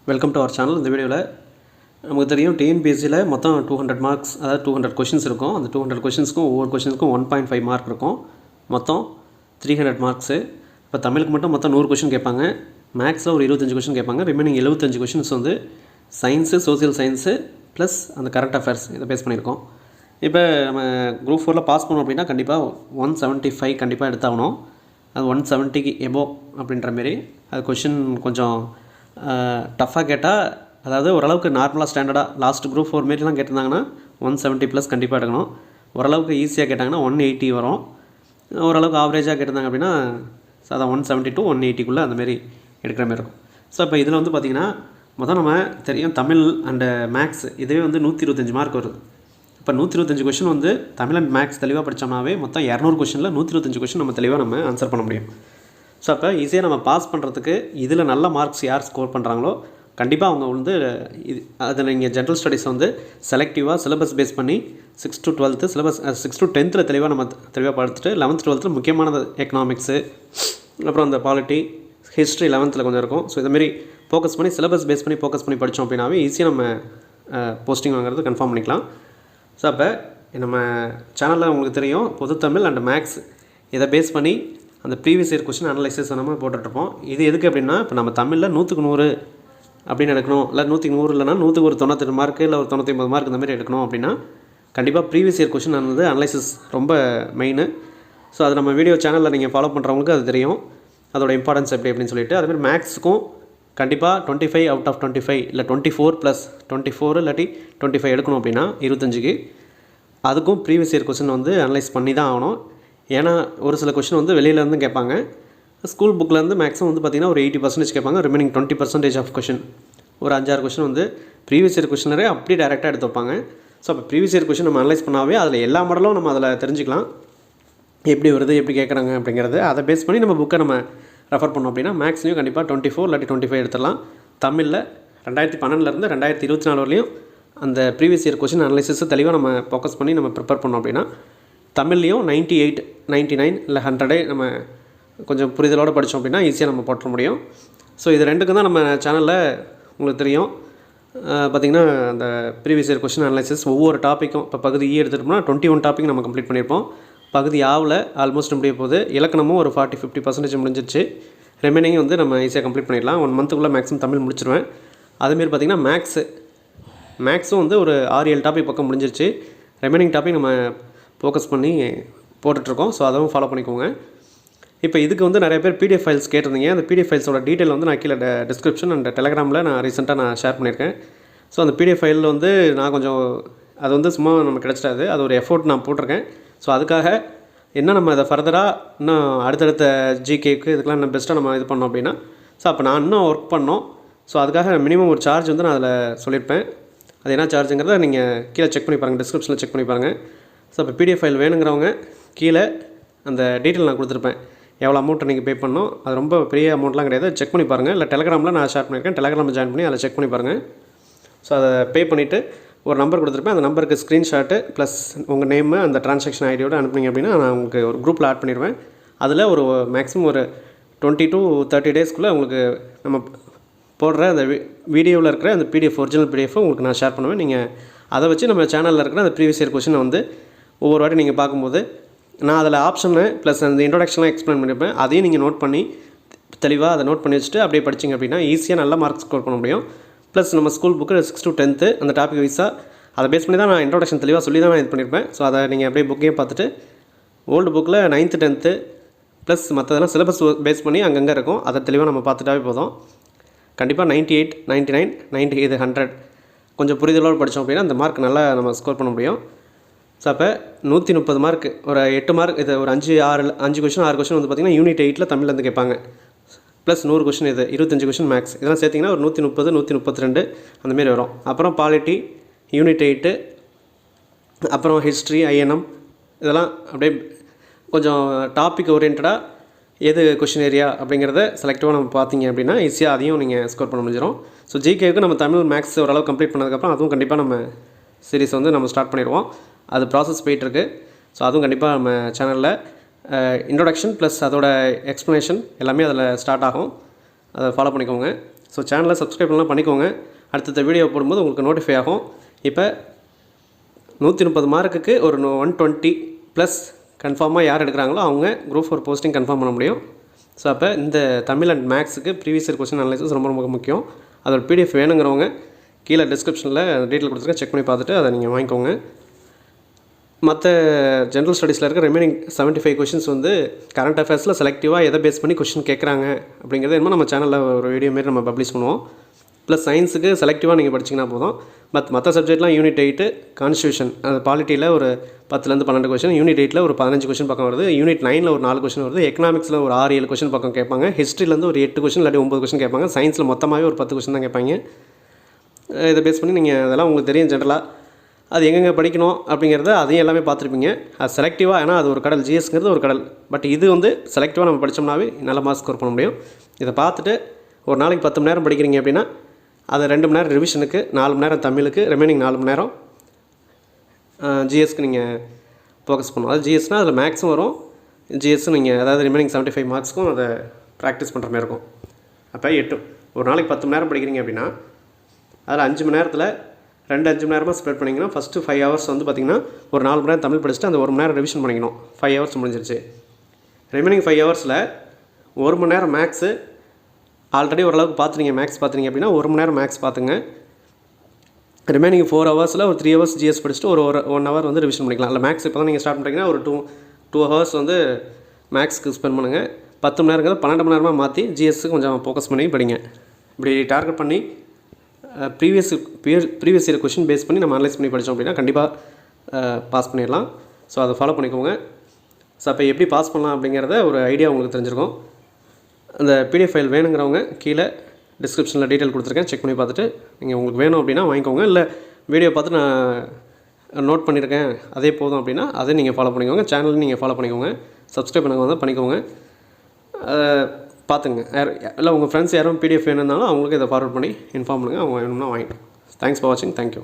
Welcome to our channel. இந்த வீடியோவில் நமக்கு தெரியும் டிஎன்பிஎஸ்சியில் மொத்தம் 200 மார்க்ஸ், அதாவது 200 கொஷின்ஸ் இருக்கும். அந்த 200 கொஷின்ஸ்க்கும் ஒவ்வொரு கொஷின்ஸ்க்கும் 1.5 மார்க் இருக்கும். மொத்தம் 300 மார்க்ஸு. இப்போ தமிழுக்கு மட்டும் மொத்தம் 100 கொஷின் கேட்பாங்க. மேக்ஸில் ஒரு 25 கொஷின் கேட்பாங்க. ரிமைனிங் 75 கொஷின்ஸ் வந்து சயின்ஸு, சோசியல் சயின்ஸு ப்ளஸ் அந்த கரண்ட் அஃபேர்ஸ் இதை பேஸ் பண்ணியிருக்கோம். இப்போ நம்ம குரூப் 4 பாஸ் பண்ணோம் அப்படின்னா கண்டிப்பாக 175 கண்டிப்பாக எடுத்தாகணும். அது 170க்கு எபோ அப்படின்ற மாரி அது கொஷின் கொஞ்சம் டஃப்பாக கேட்டால், அதாவது ஓரளவுக்கு நார்மலாக ஸ்டாண்டர்டாக லாஸ்ட் குரூப் 4 மாரிலாம் கேட்டிருந்தாங்கன்னா 170 ப்ளஸ் கண்டிப்பாக எடுக்கணும். ஓரளவுக்கு ஈஸியாக கேட்டாங்கன்னா 180 வரும். ஓரளவுக்கு ஆவரேஜாக கேட்டிருந்தாங்க அப்படின்னா சாதா 170 to 180க்குள்ளே அந்தமாரி எடுக்கிற மாதிரி இருக்கும். ஸோ இப்போ இதில் வந்து பார்த்திங்கன்னா மொதல் நம்ம தெரியும் தமிழ் அண்டு மேக்ஸ் இதுவே வந்து 125 மார்க் வருது. இப்போ 125 கொஷின் வந்து தமிழ் அண்ட் மேக்ஸ் தெளிவாக படித்தோம்னாவே மொத்தம் 200 கொஷினில் 125 கொஷின் நம்ம தெளிவாக நம்ம ஆன்சர் பண்ண முடியும். ஸோ அப்போ ஈஸியாக நம்ம பாஸ் பண்ணுறதுக்கு இதில் நல்ல மார்க்ஸ் யார் ஸ்கோர் பண்ணுறாங்களோ கண்டிப்பாக அவங்க வந்து இது அதில் நீங்கள் ஜென்ரல் ஸ்டடீஸ் வந்து செலக்டிவாக சிலபஸ் பேஸ் பண்ணி 6 to 12 சிலபஸ் 6 to 10th தெளிவாக நம்ம தெளிவாக பார்த்துட்டு 11th 12th முக்கியமானது எக்கனாமிக்ஸு, அப்புறம் அந்த பாலிட்டி, ஹிஸ்ட்ரி 11th கொஞ்சம் இருக்கும். ஸோ இதுமாரி ஃபோக்கஸ் பண்ணி சிலபஸ் பேஸ் பண்ணி ஃபோக்கஸ் பண்ணி படித்தோம் அப்படின்னாவே ஈஸியாக நம்ம போஸ்டிங் வாங்குறது கன்ஃபார்ம் பண்ணிக்கலாம். ஸோ அப்போ நம்ம சேனலில் உங்களுக்கு தெரியும் பொது தமிழ் அண்ட் மேக்ஸ் இதை பேஸ் பண்ணி அந்த ப்ரீவியஸ் இயர் கொஸ்டின் அனலைசிஸ் நம்ம போட்டுட்ருப்போம். இது எதுக்கு அப்படின்னா, இப்போ நம்ம தமிழில் 100க்கு 100 அப்படின்னு எடுக்கணும், இல்லை 100க்கு 100 இல்லைனா 100க்கு ஒரு 98 மார்க்கு இல்லை ஒரு 99 மார்க் இந்த மாதிரி எடுக்கணும் அப்படின்னா கண்டிப்பாக ப்ரீவியஸ் இயர் கொஸ்டின் வந்து அனலைசிஸ் ரொம்ப மெயின். ஸோ அது நம்ம வீடியோ சேனலில் நீங்கள் ஃபாலோ பண்ணுறவங்களுக்கு அது தெரியும் அதோட இம்பார்ட்டன்ஸ் எப்படி அப்படின்னு சொல்லிட்டு. அதுமாதிரி மேக்ஸுக்கும் கண்டிப்பாக 25 out of 25 இல்லை 24 + 24 இல்லாட்டி 25 எடுக்கணும் அப்படின்னா 25க்கு அதுக்கும் ப்ரீவியஸ் இயர் கொஸ்டின் வந்து அனலைஸ் பண்ணி தான் ஆகணும். ஏன்னா ஒரு சில கொஷின் வந்து வெளியிலேருந்து கேட்பாங்க. ஸ்கூல் புக்கிலேருந்து மேக்ஸிமம் வந்து பார்த்திங்கன்னா ஒரு 80% கேட்பாங்க. ரிமைனிங் 20% ஆஃப் கொஷின் ஒரு 5-6 கொஷின் வந்து ப்ரீவியஸ் இயர் கொஷினரே அப்படியே டேரெக்டாக எடுத்து வைப்பாங்க. ஸோ அப்போ ப்ரீவியஸ் இயர் கொஷின் நம்ம அனலைஸ் பண்ணாவே அதில் எல்லா மாடலும் நம்ம அதில் தெரிஞ்சுக்கலாம், எப்படி வருது எப்படி கேட்குறாங்க அப்படிங்கிறது. அதை பேஸ் பண்ணி நம்ம புக்கை நம்ம ரெஃபர் பண்ணோம் அப்படின்னா மேக்ஸ்லையும் கண்டிப்பாக 24 இல்லாட்டி 25 எடுத்துடலாம். தமிழில் 2012 2024 வரலையும் அந்த ப்ரீவியஸ் இயர் கொஷின் அனலைசிஸை தெளிவாக நம்ம ஃபோக்கஸ் பண்ணி நம்ம ப்ரிப்பேர் பண்ணோம் அப்படின்னா தமிழ்லையும் 98 99 இல்லை 100 நம்ம கொஞ்சம் புரிதலோடு படித்தோம் அப்படின்னா ஈஸியாக நம்ம போட்ட முடியும். ஸோ இது ரெண்டுக்கும் தான் நம்ம சேனலில் உங்களுக்கு தெரியும் பார்த்திங்கன்னா அந்த ப்ரீவியஸ் இயர் கொஸ்டின் அனலைசிஸ் ஒவ்வொரு டாப்பிக்கும் இப்போ பகுதி எடுத்துகிட்டோம்னா 21 டாபிக் நம்ம கம்ப்ளீட் பண்ணியிருப்போம். பகுதி ஆவில் ஆல்மோஸ்ட் முடிய போகுது. இலக்கணமும் ஒரு 40-50% முடிஞ்சிருச்சு. ரிமைனிங் வந்து நம்ம ஈஸியாக கம்ப்ளீட் பண்ணிடலாம். 1 மந்த்துக்குள்ளே மேக்ஸிமம் தமிழ் முடிச்சிடுவேன். அதுமாரி பார்த்திங்கன்னா மேக்ஸும் வந்து ஒரு 6-7 டாபிக் பக்கம் முடிஞ்சிருச்சு. ரிமைனிங் டாபிக் நம்ம ஃபோக்கஸ் பண்ணி போட்டுட்ருக்கோம். ஸோ அதுவும் ஃபாலோ பண்ணிக்கோங்க. இப்போ இதுக்கு வந்து நிறைய பேர் பிடிஎஃப் ஃபைல்ஸ் கேட்டிருந்தீங்க. அந்த பிடிஎஃப் ஃபைல்ஸோட டீட்டெயில் வந்து நான் கீழே டிஸ்கிரிப்ஷன் அண்ட் டெலகிராமில் நான் ரீசெண்டாக ஷேர் பண்ணியிருக்கேன். ஸோ அந்த பிடிஎஃப் ஃபைலில் வந்து நான் கொஞ்சம் அது வந்து சும்மா நமக்கு கிடச்சிட்டாது, அது ஒரு எஃபோர்ட் நான் போட்டிருக்கேன். ஸோ அதுக்காக என்ன நம்ம அதை ஃபர்தராக இன்னும் அடுத்தடுத்த ஜிகேக்கு இதுக்கெலாம் இன்னும் பெஸ்ட்டாக நம்ம இது பண்ணோம் அப்படின்னா ஸோ அப்போ நான் இன்னும் ஒர்க் பண்ணோம். ஸோ அதுக்காக மினிமம் ஒரு சார்ஜ் வந்து நான் அதில் சொல்லியிருப்பேன். அது என்ன சார்ஜுங்கிறத நீங்கள் கீழே செக் பண்ணி பாருங்கள், டிஸ்கிரிப்ஷனில் செக் பண்ணி பாருங்கள். ஸோ இப்போ பிடிஎஃப் ஃபைல் வேணுங்கிறவங்க கீழே அந்த டீட்டெயில் நான் கொடுத்துருப்பேன், எவ்வளோ அமௌண்ட்டை நீங்கள் பே பண்ணணும். அது ரொம்ப பெரிய அமௌண்ட்லாம் கிடையாது, செக் பண்ணி பாருங்கள். இல்லை டெலகிராமில் நான் ஷேர் பண்ணியிருக்கேன், டெலகிராமில் ஜாயின் பண்ணி அதில் செக் பண்ணி பாருங்கள். ஸோ அதை பே பண்ணிவிட்டு ஒரு நம்பர் கொடுத்துருப்பேன், அந்த நம்பருக்கு ஸ்க்ரீன்ஷாட்டு ப்ளஸ் உங்கள் நேமு அந்த ட்ரான்சாக்ஷன் ஐடியோடு அனுப்புனீங்க அப்படின்னா நான் உங்களுக்கு ஒரு குரூப்பில் ஆட் பண்ணிடுவேன். அதில் ஒரு மேக்ஸிமம் ஒரு 20 to 30 டேஸ்க்குள்ளே உங்களுக்கு நம்ம போடுற அந்த வீடியோவில் இருக்கிற அந்த பிடிஎஃப் ஒரிஜினல் பிடிஎஃப் உங்களுக்கு நான் ஷேர் பண்ணுவேன். நீங்கள் அதை வச்சு நம்ம சேனலில் இருக்கிற அந்த ப்ரீவியஸ் இயர் கொஸ்டினை வந்து ஒவ்வொரு வாட்டி நீங்கள் பார்க்கும்போது நான் அதில் ஆப்ஷனு ப்ளஸ் அந்த இன்ட்ரோடக்ஷன்லாம் எக்ஸ்பிளைன் பண்ணியிருப்பேன். அதையும் நீங்கள் நோட் பண்ணி தெளிவாக அதை நோட் பண்ணி வச்சுட்டு அப்படியே படிச்சிங்க அப்படின்னா ஈஸியாக நல்ல மார்க்ஸ் ஸ்கோர் பண்ண முடியும். ப்ளஸ் நம்ம ஸ்கூல் புக்கு 6 to 10 அந்த டாபிக் வைஸாக அதை பேஸ் பண்ணி தான் நான் இன்ட்ரோடக்ஷன் தெளிவாக சொல்லி தான் நான் இது பண்ணியிருப்பேன். ஸோ அதை நீங்கள் அப்படியே புக்கையும் பார்த்துட்டு ஓல்டு புக்கில் 9th 10th ப்ளஸ் மற்றதெல்லாம் சிலபஸ் பேஸ் பண்ணி அங்கங்கே இருக்கும், அதை தெளிவாக நம்ம பார்த்துட்டாவே போதும். கண்டிப்பாக 98 99 90 இது 100 கொஞ்சம் புரிதலோடு படித்தோம் அப்படின்னா அந்த மார்க் நல்லா நம்ம ஸ்கோர் பண்ண முடியும். ஸோ அப்போ 130 மார்க் ஒரு 8 மார்க் இது ஒரு 5 கொஷின் 6 கொஷின் வந்து பார்த்திங்கன்னா யூனிட் 8ல் தமிழ்லேருந்து கேட்பாங்க. ப்ளஸ் 100 கொஷின் இது 25 கொஷின் மேக்ஸ் இதெல்லாம் சேர்த்திங்கன்னா ஒரு 130 132 அந்தமாரி வரும். அப்புறம் பாலிட்டி யூனிட் 8 அப்புறம் ஹிஸ்ட்ரி ஐஎன்எம் இதெல்லாம் அப்படியே கொஞ்சம் டாபிக் ஓரியன்டாக எது கொஷின் ஏரியா அப்படிங்கிறத செலக்டிவாக நம்ம பார்த்தீங்க அப்படின்னா ஈஸியாக அதையும் நீங்கள் ஸ்கோர் பண்ண முடிஞ்சிடும். ஸோ ஜிகேவுக்கு நம்ம தமிழ் மேக்ஸ் ஓரளவு கம்ப்ளீட் பண்ணதுக்கப்புறம் அதுவும் கண்டிப்பாக நம்ம சீரிஸ் வந்து நம்ம ஸ்டார்ட் பண்ணிடுவோம். அது ப்ராசஸ் போயிட்டுருக்கு. ஸோ அதுவும் கண்டிப்பாக நம்ம சேனலில் இன்ட்ரோடக்ஷன் ப்ளஸ் அதோட எக்ஸ்ப்ளனேஷன் எல்லாமே அதில் ஸ்டார்ட் ஆகும். அதை ஃபாலோ பண்ணிக்கோங்க. ஸோ சேனலை சப்ஸ்கிரைப் பண்ணலாம் பண்ணிக்கோங்க. அடுத்த வீடியோ போடும்போது உங்களுக்கு நோட்டிஃபை ஆகும். இப்போ 130 மார்க்குக்கு ஒரு 120 ப்ளஸ் கன்ஃபார்மாக யார் எடுக்கிறாங்களோ அவங்க குரூப் 4 போஸ்டிங் கன்ஃபார்ம் பண்ண முடியும். ஸோ அப்போ இந்த தமிழ் அண்ட் மேக்ஸுக்கு ப்ரீவியஸ் இயர் கொஸ்டின் அனலைசிஸ் ரொம்ப ரொம்ப முக்கியம். அதோட பிடிஎஃப் வேணுங்கிறவங்க கீழே டிஸ்கிரிப்ஷனில் டீட்டெயில் கொடுத்துருக்கேன், செக் பண்ணி பார்த்துட்டு அதை நீங்கள் வாங்கிக்கோங்க. மற்ற ஜென்ரல் ஸ்டடீஸில் இருக்க ரிமைனிங் 75 கொஷின்ஸ் வந்து கரண்ட் அஃபேர்ஸில் செலக்டிவாக எதை பேஸ் பண்ணி கொஷின் கேட்குறாங்க அப்படிங்கிறது என்னமோ நம்ம சேனலில் ஒரு வீடியோ மாரி நம்ம பப்ளிஷ் பண்ணுவோம். ப்ளஸ் சயின்ஸுக்கு செலக்டிவாக நீங்கள் படிச்சிங்கன்னா போதும். மற்ற சப்ஜெக்ட்லாம் யூனிட் 8 கான்ஸ்டியூஷன், அது பாலிட்டியில் ஒரு 10லேருந்து 12 கொஷின், யூனிட் 8ல் ஒரு 15 கொஷின் பக்கம் வருது, யூனிட் 9ல் ஒரு 4 கொஷின் வருது, எக்கனாமிக்ஸில் ஒரு 6-7 கொஷின் பக்கம் கேட்பாங்க, ஹிஸ்ட்ரிலேருந்து ஒரு 8 கொஷின் இல்லாட்டி 9 கொஷின் கேட்பாங்க, சயின்ஸில் மொத்தமாகவே ஒரு 10 கொஷின் தான் கேட்பாங்க. இதை பேஸ் பண்ணி நீங்கள் அதெல்லாம் உங்களுக்கு தெரியும் ஜென்ரலாக. அது எங்கெங்கே படிக்கணும் அப்படிங்கிறத அதையும் எல்லாமே பார்த்துருப்பீங்க. அது செலக்டிவாக, ஏன்னா அது ஒரு கடல், ஜிஎஸ்ங்கிறது ஒரு கடல். பட் இது வந்து செலக்டிவாக நம்ம படித்தோம்னாவே நல்ல மார்க்ஸ் ஸ்கோர் பண்ண முடியும். இதை பார்த்துட்டு ஒரு நாளைக்கு 10 மணி நேரம் படிக்கிறீங்க அப்படின்னா அதை 2 மணி நேரம் ரிவிஷனுக்கு, 4 மணி நேரம் தமிழுக்கு, ரிமைனிங் 4 மணி நேரம் ஜிஎஸ்க்கு நீங்கள் ஃபோக்கஸ் பண்ணணும். அது ஜிஎஸ்னால் அதில் மேக்ஸும் வரும், ஜிஎஸ்ஸும் நீங்கள் அதாவது ரிமைனிங் 75 மார்க்ஸ்க்கும் அதை ப்ராக்டிஸ் பண்ணுற மாதிரி இருக்கும். அப்போ ஒரு நாளைக்கு 10 மணி நேரம் படிக்கிறீங்க அப்படின்னா அதில் 5 மணி நேரத்தில் 2 மணி நேரமாக ஸ்ப்ரெட் பண்ணிங்கன்னா ஃபஸ்ட்டு 5 ஹவர்ஸ் வந்து பார்த்திங்கன்னா ஒரு 4 மணி நேரம் தமிழ் படிச்சுட்டு அந்த 1 மணி நேரம் ரிவிஷன் பண்ணிக்கணும். 5 ஹவர்ஸ் முடிஞ்சிருச்சு. ரிமைனிங் 5 ஹவர்ஸில் 1 மணி நேரம் மேக்ஸு ஆல்ரெடி ஓரளவுக்கு பார்த்துருங்க, மேக்ஸ் பார்த்துருங்க அப்படின்னா 1 மணி நேரம் மேக்ஸ் பார்த்துங்க. ரிமைனிங் 4 ஹவர்ஸில் ஒரு 3 ஹவர்ஸ் ஜிஎஸ் படிச்சுட்டு ஒரு 1 ஹவர் வந்து ரிவிஷன் பண்ணிக்கலாம். இல்லை மேக்ஸ் இப்போ தான் நீங்கள் ஸ்டார்ட் பண்ணுறீங்கன்னா ஒரு 2 ஹவர்ஸ் வந்து மேக்ஸ்க்கு ஸ்பெண்ட் பண்ணுங்கள். 10 மணி நேரங்கிறது 12 மணி நேரமாக மாற்றி ஜிஎஸ்க்கு கொஞ்சம் ஃபோக்கஸ் பண்ணி படிங்க. இப்படி டார்கெட் பண்ணி ப்ரீவியஸ் இயர் கொஷின் பேஸ் பண்ணி நம்ம அனலைஸ் பண்ணி படித்தோம் அப்படின்னா கண்டிப்பாக பாஸ் பண்ணிடலாம். ஸோ அதை ஃபாலோ பண்ணிக்கோங்க. ஸோ அப்போ எப்படி பாஸ் பண்ணலாம் அப்படிங்கிறத ஒரு ஐடியா உங்களுக்கு தெரிஞ்சிருக்கும். அந்த பிடிஎஃப் ஃபைல் வேணுங்கிறவங்க கீழே டிஸ்கிரிப்ஷனில் டீட்டெயில் கொடுத்துருக்கேன், செக் பண்ணி பார்த்துட்டு நீங்கள் உங்களுக்கு வேணும் அப்படின்னா வாங்கிக்கோங்க. இல்லை வீடியோ பார்த்து நான் நோட் பண்ணியிருக்கேன் அதே போதும் அப்படின்னா அதை நீங்கள் ஃபாலோ பண்ணிக்கோங்க. சேனலையும் நீங்கள் ஃபாலோ பண்ணிக்கோங்க, சப்ஸ்கிரைப் பண்ணுங்க பண்ணிக்கோங்க. பார்த்துங்க. இல்லை உங்கள் ஃப்ரெண்ட்ஸ் யாரும் பிடிஎஃப் வேணும்னாலும் அவங்களுக்கு இதை ஃபார்வர்ட் பண்ணி இன்ஃபார்ம் பண்ணுங்கள். அவங்க வேணும்னா வாங்கிட்டோம். தேங்க்ஸ் ஃபார் வாட்சிங். தேங்க்யூ.